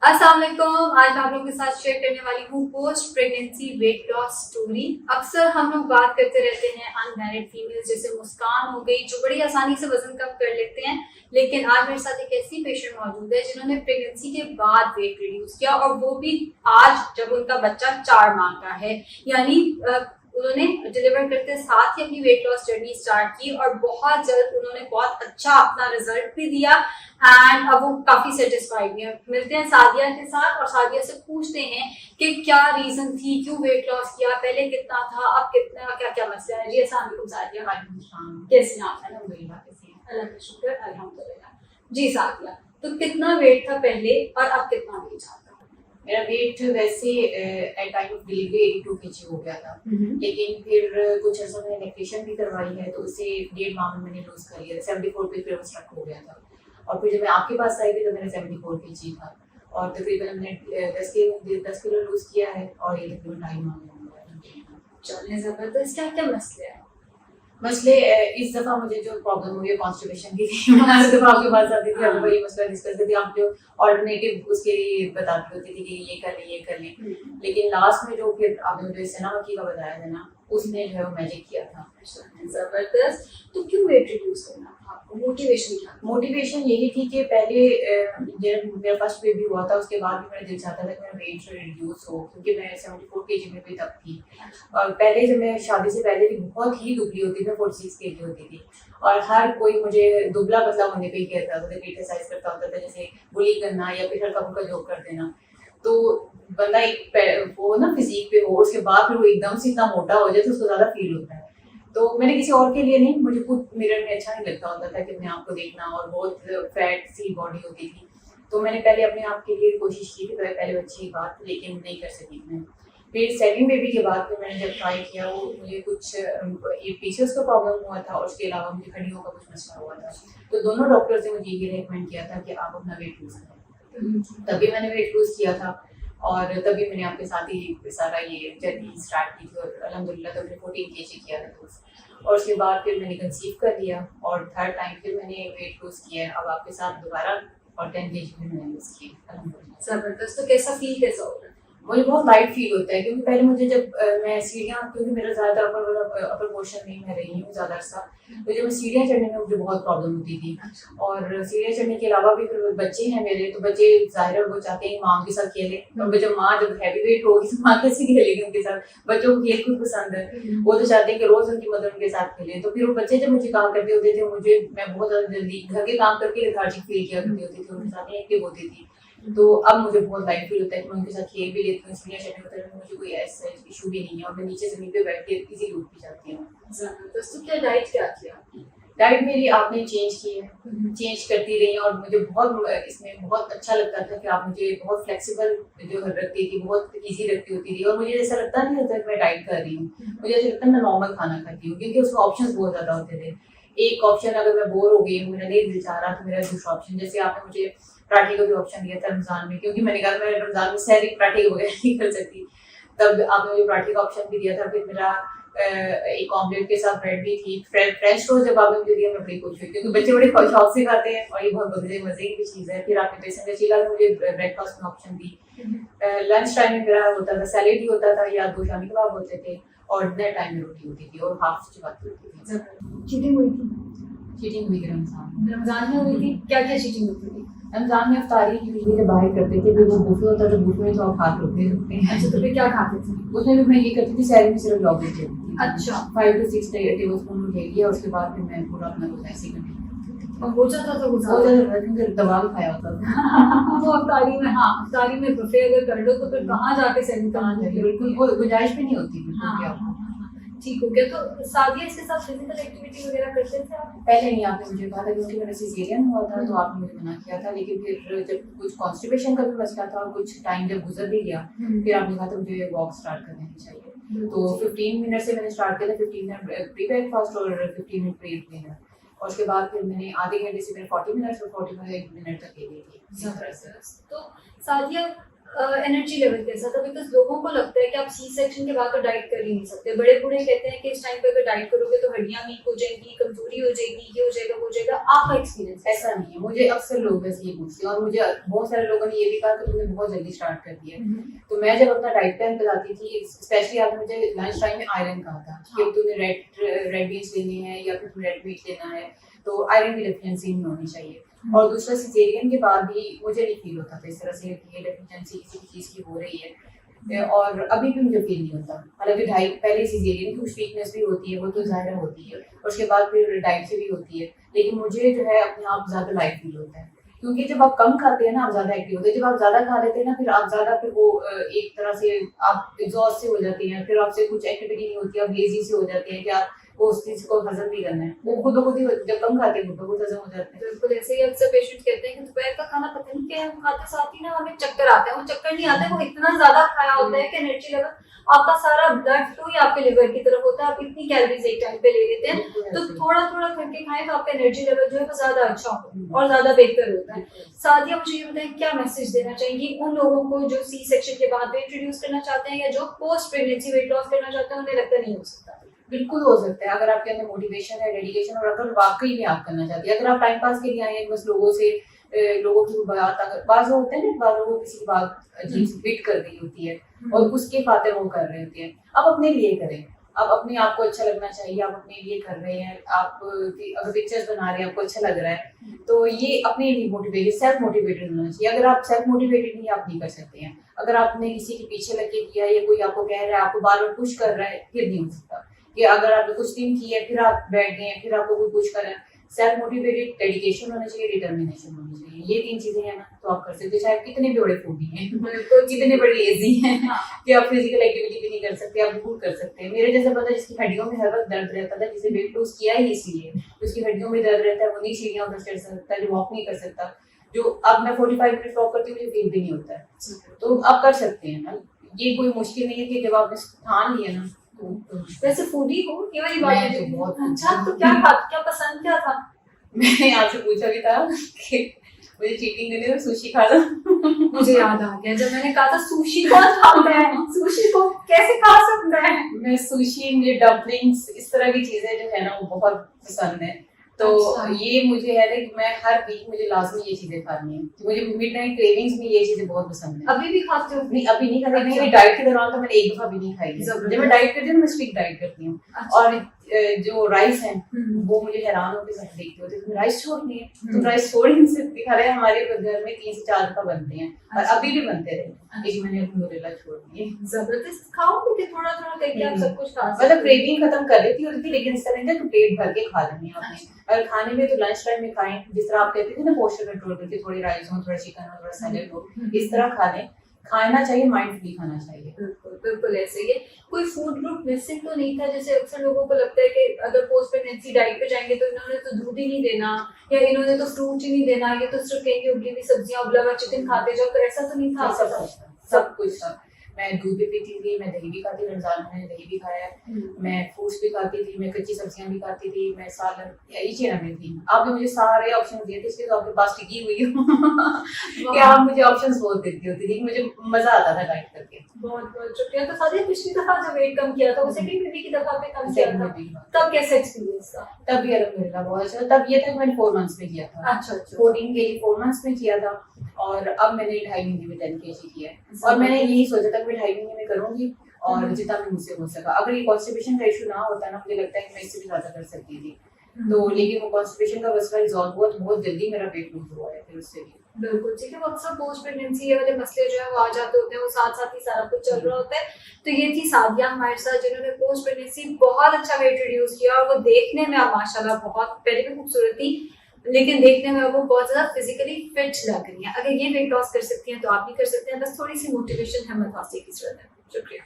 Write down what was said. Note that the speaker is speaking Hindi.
अस्सलाम वालेकुम। आज मैं आप लोगों के साथ शेयर करने वाली हूँ post pregnancy weight loss story. अक्सर हम लोग बात करते रहते हैं अनमैरिड फीमेल्स जैसे मुस्कान हो गई जो बड़ी आसानी से वजन कम कर लेते हैं, लेकिन आज मेरे साथ एक ऐसी पेशेंट मौजूद है जिन्होंने प्रेगनेंसी के बाद वेट रिड्यूस किया, और वो भी आज जब उनका बच्चा 4 माह का है। यानी उन्होंने डिलीवर करते साथ ही अपनी वेट लॉस जर्नी स्टार्ट की और बहुत जल्द उन्होंने बहुत अच्छा अपना रिजल्ट भी दिया एंड अब वो काफी सेटिस्फाइड है। मिलते हैं सादिया के साथ और सादिया से पूछते हैं कि क्या रीजन थी, क्यों वेट लॉस किया, पहले कितना था, अब कितना, क्या क्या मसला है। जी अस्सलाम वालेकुम सादिया। कैसे हैं आप? अल्हम्दुलिल्लाह। कैसे हैं? अल्लाह का शुक्र, अल्हम्दुलिल्लाह। जी सादिया, तो कितना वेट था पहले और अब कितना वेट आता? मेरा वेट वैसे at time of delivery 82 kg हो गया था, लेकिन फिर कुछ ऐसा मैंने लैक्टेशन भी करवाई है तो उससे 1.5 माह में मैंने लूज कर लिया। 74 पे फिर वो स्टक हो गया था, और फिर जब मैं आपके पास आई थी तो मेरा 74 kg था, और तकरीबन मैंने 10 किलो लूज किया है, और ये तकरीबन 2.5 माह में हो गया। चलिए जबरदस्त। क्या क्या मसले हैं? मसले इस दफा मुझे जो प्रॉब्लम हुई है कॉन्स्टिपेशन की थी। मैं हर दफा आपके पास आती थी, अब वही मसला डिस्कस करती थी, आप जो ऑल्टरनेटिव उसके लिए बताती होती थी कि ये कर ले ये कर ले, लेकिन लास्ट में जो फिर आपने मुझे सना मक्खी का बताया था ना, उसने जो है वो मैजिक किया था। जबरदस्त। तो क्यों वेट रिड्यूस करना था आपको? मोटिवेशन क्या? मोटिवेशन यही थी कि पहले जब मेरा फर्स्ट बेबी हुआ था उसके बाद भी मेरा दिल चाहता था कि मेरा वेट रिड्यूस हो, क्योंकि मैं 74 kg में भी तब थी, और पहले जब मैं शादी से पहले भी बहुत ही दुबली होती थी, 46 kg होती थी, और हर कोई मुझे दुबला पतला होने पे ही कहता था, क्रिटिसाइज करता होता था, जैसे बुली करना या फिर हल्का फुल्का जोक कर देना। तो बंदा एक वो ना फिजिक पे हो, उसके बाद फिर वो एकदम से इतना मोटा हो जाए तो उसको ज्यादा फील होता है। तो मैंने किसी और के लिए नहीं, मुझे खुद मिरर में अच्छा नहीं लगता होता था कि अपने आप को देखना, और बहुत फैट सी बॉडी होती थी, तो मैंने पहले अपने आप के लिए कोशिश की थी पहले बच्चे की बात, लेकिन नहीं कर सकी मैं। फिर सेकंड बेबी के बाद फिर मैंने जब ट्राई किया, वो मुझे कुछ ये पीसीओएस का प्रॉब्लम हुआ था, और उसके अलावा मुझे हड्डियों का कुछ मसला हुआ था, तो दोनों डॉक्टर्स ने मुझे ये रेकमेंड किया था कि आप अपना वेट लूज करें। तभी मैंने वेट लूज किया था, और तभी मैंने आपके साथ ही सारा ये जर्नी स्टार्ट की थी, और अल्हम्दुलिल्लाह तब मैंने 14 kg किया था लूज, और उसके बाद फिर मैंने कंसीव कर लिया, और थर्ड टाइम फिर मैंने वेट लूज किया है अब आपके साथ दोबारा, और 10 kg भी मैंने लूज किया अल्हम्दुलिल्लाह। जबरदस्त। तो कैसा फील कैसा हो रहा है? मुझे बहुत लाइट फील होता है, क्योंकि पहले मुझे जब मैं सीढ़ियाँ, क्योंकि मेरा ज़्यादा अपर पोर्शन में मैं रही हूँ ज़्यादा अर्सा, तो जब मैं सीढ़ियाँ चढ़ने में मुझे बहुत प्रॉब्लम होती थी, और सीढ़ियाँ चढ़ने के अलावा भी फिर बच्चे हैं मेरे, तो बच्चे ज़ाहिर है वो चाहते हैं माँ के साथ खेले, और जब माँ जब हैवी वेट होगी तो माँ कैसे खेलेगी उनके साथ, बच्चों को खेल कूद पसंद है, वो तो चाहते हैं कि रोज़ उनकी मदर उनके साथ खेले, तो फिर वो बच्चे जब मुझे काम करते होते थे, मुझे मैं बहुत ज़्यादा जल्दी घर के काम करके लेथार्जिक फील किया करती होती थी, उनके साथ एक्टिव होती थी, तो अब मुझे बहुत लाइट फील होता है कि मैं उनके साथ खेल भी लेती हूँ, सीढ़ियाँ चढ़ने उतरने में मुझे कोई ऐसा इशू भी नहीं है, और मैं नीचे ज़मीन पे बैठ के इजीली उठ भी जाती हूँ। जबरदस्त। तो क्या डाइट क्या किया? डाइट मेरी आपने चेंज की है, चेंज करती रही, और मुझे बहुत इसमें बहुत अच्छा लगता था कि आप मुझे बहुत फ्लेक्सिबल जो रखती थी, बहुत इजी रखती होती थी, और मुझे ऐसा लगता नहीं होता कि मैं डाइट कर रही हूँ, मुझे ऐसा लगता है मैं नॉर्मल खाना खाती हूँ, क्योंकि उसमें ऑप्शंस बहुत ज़्यादा होते थे। एक ऑप्शन अगर मैं बोर हो गई हूँ, मेरा नहीं दिल चाह रहा, तो मेरा दूसरा ऑप्शन, जैसे आपने मुझे पराठे का भी ऑप्शन दिया था रमजान में, क्योंकि मैंने कहा मैं रमजान में सहरी पराठे वगैरह नहीं कर सकती, तब आपने मुझे पराठे का ऑप्शन भी दिया था। फिर मेरा एक ऑमलेट के साथ ब्रेड भी थी, फ्रेंच टोस्ट जब आपने मुझे दिया मैं बड़ी खुश हुई, क्योंकि बच्चे बड़े शौक से खाते हैं, और ये बहुत मजे की चीज़ है। फिर आपने बेसन का चीला मुझे ब्रेकफास्ट में ऑप्शन दी, लंच टाइम में मेरा होता था सैलेड ही होता था, या 2 शामी कबाब होते थे, और डिनर टाइम में रोटी होती थी, और हाफ चपाती होती थी। चीटिंग हुई थी? चीटिंग हुई थी रमजान में हुई थी? क्या क्या चीटिंग होती थी? रमजान में अफ्तारी यूजुअली जब बाहर करते थे, फिर वो बुफे होता था, बुफे में तो आप हाथ रोकते सकते हैं। अच्छा, तो फिर क्या खाते थे? उसमें भी मैं ये करती थी, सैलरी में सिर्फ यogurt लेती थी। अच्छा। 5 to 6 टेबल स्पून ले लिया, उसके बाद फिर मैं पूरा अपना रोजा ऐसे ही करती थी। और हो जाता था बहुत ज़्यादा क्योंकि दबा के खाया होता था। वो अफ्तारी में, हाँ अफ्तारी में बुफे अगर कर लो तो फिर कहाँ जाके सैलरी कहाँ जाके बिल्कुल वो गुंजाइश भी नहीं होती बिल्कुल हाँ, भी हाँ, आपको। हाँ, हाँ, ठीक हो गया। तो सादिया इसके साथ फिजिकल एक्टिविटी वगैरह करते थे आप? पहले नहीं, आपने मुझे कहा था क्योंकि मेरा सिजेरियन हुआ था, तो आपने मुझे मना किया था, लेकिन फिर जब कुछ कॉन्स्टिपेशन का भी मसला था, और कुछ टाइम जब गुजर भी गया, फिर आपने कहा था मुझे वॉक स्टार्ट कर देनी चाहिए, तो 15 मिनट से मैंने स्टार्ट किया था, 15 मिनट प्री ब्रेकफास्ट और 15 मिनट प्री डिनर, और उसके बाद फिर मैंने आधे घंटे से मैंने 40 मिनट और 45 मिनट तक ले ली थी। जबरदस्त। तो सादिया एनर्जी लेवल कैसा था? बिकॉज लोगों को लगता है कि आप सी सेक्शन के बाद तो डाइट कर ही नहीं सकते। बड़े बूढ़े कहते हैं कि इस टाइम पे अगर डाइट करोगे तो हड्डियां वीक हो जाएंगी, कमजोरी हो जाएगी, ये हो जाएगा, वो हो जाएगा। आपका एक्सपीरियंस ऐसा नहीं है, मुझे अक्सर लोग ऐसे ये पूछते हैं और मुझे बहुत सारे लोगों ने ये भी कहा कि तुमने बहुत जल्दी स्टार्ट कर दिया। तो मैं जब अपना डाइट प्लान बताती थी, स्पेशली आपने मुझे लंच टाइम में आयरन कहा था कि तुम्हें रेड बीन्स लेने हैं या फिर तुम्हें रेड मीट लेना है, तो आयरन की डेफिशिएंसी नहीं होनी चाहिए। और दूसरा, सिजेरियन के बाद भी मुझे नहीं फील होता था इस तरह से कि ये डेफिशिएंसी किसी भी चीज़ की हो रही है, और अभी भी मुझे फील नहीं होता। हालांकि डाइट पहले सिजेरियन की कुछ वीकनेस भी होती है, वो तो ज़ाहिर होती है, और उसके बाद फिर डाइट से भी होती है, लेकिन मुझे जो है अपने आप ज़्यादा लाइट फील होता है, क्योंकि जब आप कम खाते हैं ना आप ज़्यादा एक्टिव होते हैं, जब आप ज़्यादा खा लेते हैं ना फिर आप ज़्यादा फिर वो एक तरह से आप एग्जॉस्ट से हो जाते हैं, फिर आपसे कुछ एक्टिविटी नहीं होती, आप लेजी से हो जाते हैं कि आप वो उस चीज को हजम भी करना है, वो खुद ब खुद ही जब कम खाते हैं खुद ब खुद हजम हो जाते हैं। बिल्कुल ऐसे ही अक्सर पेशेंट कहते हैं कि दोपहर का खाना पता नहीं क्या हम खाते साथ ही ना हमें चक्कर आते हैं। वो चक्कर नहीं आते, वो इतना ज्यादा खाया होता है कि एनर्जी लेवल आपका सारा ब्लड फ्लो ही आपके लिवर की तरफ होता है, आप इतनी कैलोरीज एक टाइम पे ले लेते हैं। तो थोड़ा थोड़ा करके खाएं तो आपका एनर्जी लेवल जो है वो ज्यादा अच्छा होता है और ज्यादा बेहतर होता है। सादिया, मुझे ये बताएं क्या मैसेज देना चाहेंगी उन लोगों को जो सी सेक्शन के बाद वेट रिड्यूस करना चाहते हैं या जो पोस्ट प्रेगनेंसी वेट लॉस करना चाहते हैं, उन्हें लगता नहीं हो सकता? बिल्कुल हो सकता है, अगर आपके अंदर मोटिवेशन है, डेडिकेशन, और अगर वाकई में आप करना चाहते हैं। अगर आप टाइम पास के लिए आए हैं बस लोगों से लोगों की बात, अगर बात होते हैं ना, बात लोगों किसी की बात अजीब सी फिट कर रही होती है और उसके खातिर वो कर रहे होते हैं, आप अपने लिए करें। आप अपने आप को अच्छा लगना चाहिए, आप अपने लिए कर रहे हैं, आप अगर पिक्चर्स बना रहे हैं आपको अच्छा लग रहा है तो ये अपने लिए मोटिवेटेड, सेल्फ मोटिवेटेड होना चाहिए। अगर आप सेल्फ मोटिवेटेड नहीं, आप नहीं कर सकते हैं। अगर आपने किसी के पीछे लग के किया या कोई आपको कह रहा है, आपको बार बार पुश कर रहा है, फिर नहीं हो सकता। कि अगर आपने कुछ दिन किया फिर आप बैठ गए, फिर आपको कोई पुश कर रहा है, सेल्फ मोटिवेटेड, डेडिकेशन होना चाहिए, डिटर्मिनेशन होनी चाहिए। ये 3 चीजें हैं ना तो आप कर सकते हैं, चाहे कितने भी बड़े फूडी हैं, कितने बड़े लेजी हैं कि आप फिजिकल एक्टिविटी भी नहीं कर सकते, आप बिल्कुल कर सकते हैं। मेरे जैसा बंदा जिसकी हड्डियों में हर वक्त दर्द रहता था, जिसे वेट लूज किया ही इसलिए, उसकी हड्डियों में दर्द रहता है, वो नहीं सीढ़ियां उतर चढ़ सकता, जो वॉक नहीं कर सकता, जो अब मैं 45 मिनट वॉक करती हूँ मुझे फील भी नहीं होता है, तो आप कर सकते हैं ना। ये कोई मुश्किल नहीं है कि जब आपने ठान लिया ना। वैसे फूडी हो, ये वाली बात मैं है तो बहुत अच्छा, तो क्या पसंद क्या था? मैंने आपसे पूछा भी था कि मुझे चीटिंग करनी है, सुशी खा लो। मुझे याद आ गया जब मैंने कहा था सुशी कौन खाता है, सुशी को कैसे खा सकता है? मैं सुशी, मुझे डम्पलिंग्स, इस तरह की चीजें जो है ना वो बहुत पसंद है। तो ये मुझे है कि मैं हर वीक मुझे लाजमी ये चीजें खानी है। मुझे मिडनाइट क्रेविंग्स में ये चीजें बहुत पसंद है। अभी भी खाते हो? नहीं, अभी नहीं खाती। मेरी डाइट के दौरान तो मैंने एक दफा भी नहीं खाई है। जब मैं डाइट करती हूँ मैं स्ट्रिक्ट डाइट करती हूँ। और जो राइस है वो मुझे हैरान होकर सब देखते होते हैं, राइस छोड़नी है, तुम राइस छोड़ ही नहीं सकती। खाले हमारे घर में 3 से 4 दफा बनते हैं और अभी भी बनते रहे, एक मैंने अल्हम्दुलिल्लाह छोड़ दिए। जबरदस्त खाओ, क्योंकि थोड़ा थोड़ा करके आप सब कुछ खा सकते मतलब क्रेविंग खत्म कर लेती होती थी, लेकिन इस तरह का पेट भर के खा लेनी है आपने। अगर खाने में तो लंच टाइम में खाएं, जिस तरह आप कहते थे ना पोर्शन कंट्रोल करके, थोड़ी राइस हो, थोड़ा चिकन हो, थोड़ा सैलेड हो, इस तरह खा लें। खाना चाहिए, माइंडफुली खाना चाहिए। बिल्कुल बिल्कुल ऐसे ही। कोई फूड ग्रुप मिसिंग तो नहीं था? जैसे अक्सर लोगों को लगता है कि अगर पोस्ट प्रेगनेंसी डाइट पे जाएंगे तो इन्होंने तो दूध ही नहीं देना या इन्होंने तो फ्रूट ही नहीं देना, ये तो सिर्फ कहेंगे उबली हुई सब्जियां, उबला हुआ चिकन खाते जाओ, तो ऐसा तो नहीं था? सब कुछ था। मैं दूध भी पीती थी, मैं दही भी खाती थी, रमजान में दही भी खाया, मैं फ्रूट्स भी खाती थी, मैं कच्ची सब्जियां भी खाती थी, मैं सालन इसी में थी। आपने मुझे सारे ऑप्शन दिए थे, इसलिए तो आपके पास टिकी हुई हूँ कि आप मुझे ऑप्शंस बहुत देती होती थी, मुझे मजा आता था डाइट करके। बहुत बहुत शुक्रिया। तो सादिया, पिछली दफा जब वेट कम किया था वो सेकंड बेबी की दफा पे कम किया था, तब कैसा एक्सपीरियंस था? तब भी अल्हम्दुलिल्लाह बहुत अच्छा। तब ये था मैंने 4 मंथ्स में किया था। अच्छा 14 kg 4 मंथ्स में किया था, और अब मैंने 2.5 महीने में 10 kg किया है। और मैंने यही सोचा था कि मैं 2.5 महीने में करूंगी और जितना भी मुझसे हो सका। अगर ये कॉन्स्टिपेशन का इशू ना होता ना, मुझे लगता है कि मैं इससे भी ज्यादा कर सकती थी। तो लेकिन वो कॉन्स्टिपेशन का मसला रिजॉल्व हुआ, बहुत जल्दी मेरा वेट लूज हुआ है फिर उससे भी। बिल्कुल ठीक है। वो अक्सर पोस्ट प्रेगनेंसी ये वाले मसले जो है वो आ जाते होते हैं, वो साथ साथ ही सारा कुछ चल रहा होता है। तो ये थी सादिया हमारे साथ, जिन्होंने पोस्ट प्रेगनेंसी बहुत अच्छा वेट रिड्यूस किया, और वो देखने में अब माशाल्लाह बहुत, पहले भी खूबसूरत थी लेकिन देखने में वो बहुत ज्यादा फिजिकली फिट लग रही है। अगर ये वेट लॉस कर सकती हैं तो आप भी कर सकते हैं, बस थोड़ी सी मोटिवेशन, हिम्मत हासिल की जरूरत है। शुक्रिया।